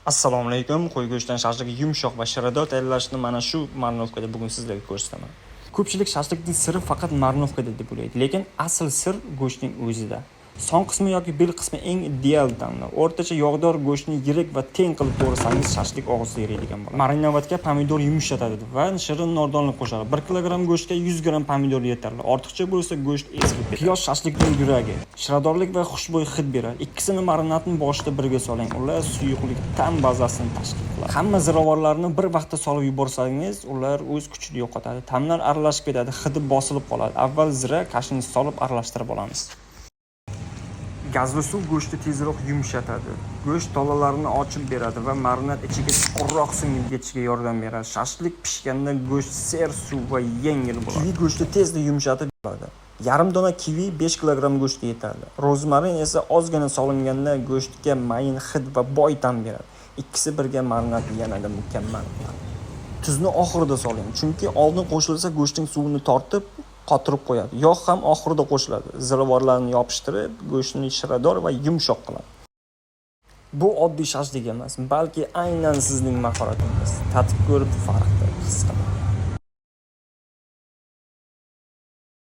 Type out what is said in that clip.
Assalomu alaykum. Qo'y go'shtidan shashlik yumshoq va shirador tayyorlashni mana shu marinovkada bugun sizlarga ko'rsataman. Ko'pchilik shashlikning siri faqat marinovkada deb o'ylaydi, lekin asl sir go'shtning o'zida. Son qismi yoki bel qismi eng ideal tanlov. O'rtacha yog'dor go'shtni yirik va teng qilib to'g'rasangiz shashlik og'izda eriydigan bo'ladi. Marinovatga pomidor yumshatadi va shirin nordonlik qo'shadi. 1 kilogramm go'shtga 100 gramm pomidor yetarli. Ortiqcha bo'lsa go'sht eskib ketadi. Piyoz shashlikning yuragi, shiradorlik va xushbo'y hid beradi. Ikkisini marinadni boshida birga soling. Ular suyuqlik ta'm bazasini tashkil qiladi. Hamma ziravorlarni bir vaqtda solib yuborsangiz, ular o'z kuchini yo'qotadi. Ta'mlar aralashib ketadi, hidi bosilib qoladi. Avval zira kashini solib aralashtirib olamiz. Gazli suv go'shtni tezroq yumshatadi. Go'sht tolalarini ochib beradi va marinad ichiga chuqurroq singib ketishiga yordam beradi. Shashlik pishganda go'sht ser suv va yengil bo'ladi. Kivi go'shtni tezda yumshatib beradi. Yarim dona kivi 5 kilogramm go'shtga yetadi. Rozmarin esa ozgina solinganda go'shtga mayin hid va boy ta'm beradi. Ikkisi birga marinadni yanada mukammal qiladi. Tuzni oxirida soling, chunki oldin qo'shilsa go'shtning suvini tortib qotirib qo'yadi. Yog' ham oxirida qo'shiladi. Ziravorlarni yopishtirib, go'shtni shirador va yumshoq qiladi. Bu oddiy shashlik emas, balki aynan sizning mahoratingiz. Tatib ko'rib farqni his qiling.